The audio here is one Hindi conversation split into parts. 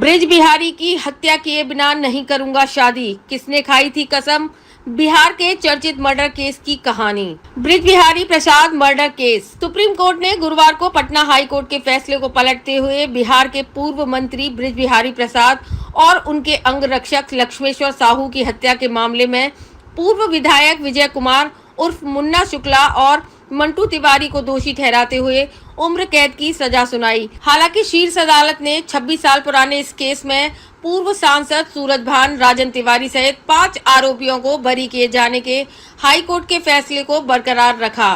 ब्रिज बिहारी की हत्या किए बिना नहीं करूंगा शादी, किसने खाई थी कसम। बिहार के चर्चित मर्डर केस की कहानी। Bridge Bihari Prasad murder case. Supreme court ने गुरुवार को पटना हाई कोर्ट के फैसले को पलटते हुए बिहार के पूर्व मंत्री ब्रिज बिहारी प्रसाद और उनके अंगरक्षक लक्ष्मेश्वर साहू की हत्या के मामले में पूर्व विधायक विजय कुमार उर्फ मुन्ना शुक्ला और मंटू तिवारी को दोषी ठहराते हुए उम्र कैद की सजा सुनाई। हालांकि शीर्ष अदालत ने 26 साल पुराने इस केस में पूर्व सांसद सूरजभान राजन तिवारी सहित 5 आरोपियों को बरी किए जाने के हाई कोर्ट के फैसले को बरकरार रखा।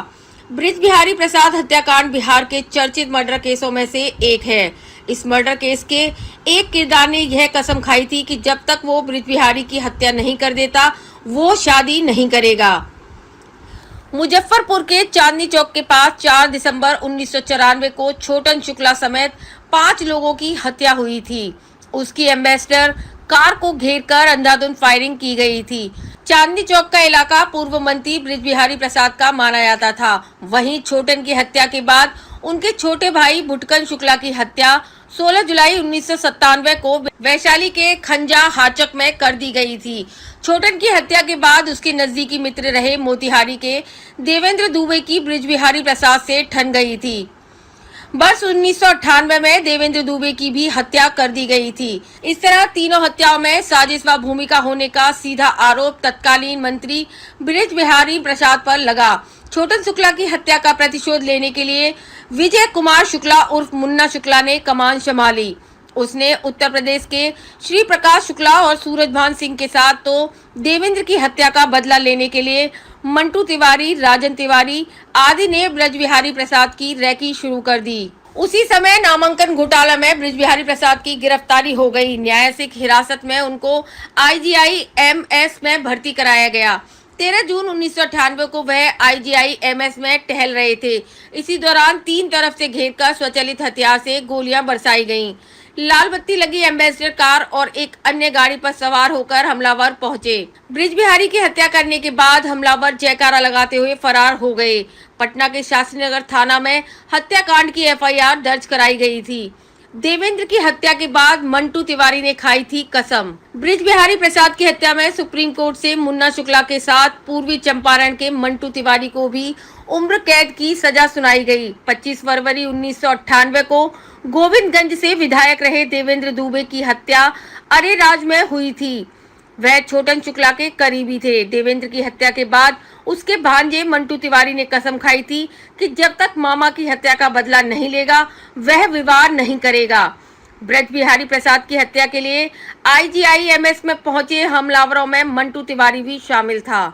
ब्रिज बिहारी प्रसाद हत्याकांड बिहार के चर्चित मर्डर केसों में से एक है। इस मर्डर केस के एक किरदार ने यह कसम खाई थी कि जब तक वो ब्रिज बिहारी की हत्या नहीं कर देता वो शादी नहीं करेगा। मुजफ्फरपुर के चांदनी चौक के पास 4 दिसंबर 1994 को छोटन शुक्ला समेत 5 लोगों की हत्या हुई थी। उसकी एम्बेसडर कार को घेरकर अंधाधुंध फायरिंग की गई थी। चांदनी चौक का इलाका पूर्व मंत्री ब्रिज बिहारी प्रसाद का माना जाता था। वहीं छोटन की हत्या के बाद उनके छोटे भाई भुटकन शुक्ला की हत्या 16 जुलाई 1997 को वैशाली के खंजा हाचक में कर दी गई थी। छोटन की हत्या के बाद उसके नजदीकी मित्र रहे मोतिहारी के देवेंद्र दुबे की ब्रिज बिहारी प्रसाद से ठन गई थी। वर्ष 1998 में देवेंद्र दुबे की भी हत्या कर दी गई थी। इस तरह तीनों हत्याओं में साजिश व भूमिका होने का सीधा आरोप तत्कालीन मंत्री ब्रिज बिहारी प्रसाद पर लगा। छोटन शुक्ला की हत्या का प्रतिशोध लेने के लिए विजय कुमार शुक्ला उर्फ मुन्ना शुक्ला ने कमान संभाली। उसने उत्तर प्रदेश के श्री प्रकाश शुक्ला और सूरजभान सिंह के साथ तो देवेंद्र की हत्या का बदला लेने के लिए मंटू तिवारी, राजन तिवारी आदि ने ब्रिज बिहारी प्रसाद की रैकी शुरू कर दी। उसी समय नामांकन घोटाला में ब्रिज बिहारी प्रसाद की गिरफ्तारी हो गई। न्यायिक हिरासत में उनको IGI-MS में भर्ती कराया गया। 13 जून 1998 को वह IGI-MS में टहल रहे थे। इसी दौरान 3 तरफ से घेरकर स्वचालित हथियार से गोलियां बरसाई गईं। लाल बत्ती लगी एम्बेसडर कार और एक अन्य गाड़ी पर सवार होकर हमलावर पहुंचे। ब्रिज बिहारी की हत्या करने के बाद हमलावर जयकारा लगाते हुए फरार हो गए। पटना के शास्त्रीनगर थाना में हत्याकांड की FIR दर्ज कराई गई थी। देवेंद्र की हत्या के बाद मंटू तिवारी ने खाई थी कसम। ब्रिज बिहारी प्रसाद की हत्या में सुप्रीम कोर्ट से मुन्ना शुक्ला के साथ पूर्वी चंपारण के मंटू तिवारी को भी उम्र कैद की सजा सुनाई गई। 25 फरवरी 1998 को गोविंदगंज से विधायक रहे देवेंद्र दुबे की हत्या अरेराज में हुई थी। वह छोटन शुक्ला के करीबी थे। देवेंद्र की हत्या के बाद उसके भांजे मंटू तिवारी ने कसम खाई थी कि जब तक मामा की हत्या का बदला नहीं लेगा वह विवाह नहीं करेगा। ब्रिज बिहारी प्रसाद की हत्या के लिए IGI-MS में पहुंचे हमलावरों में मंटू तिवारी भी शामिल था।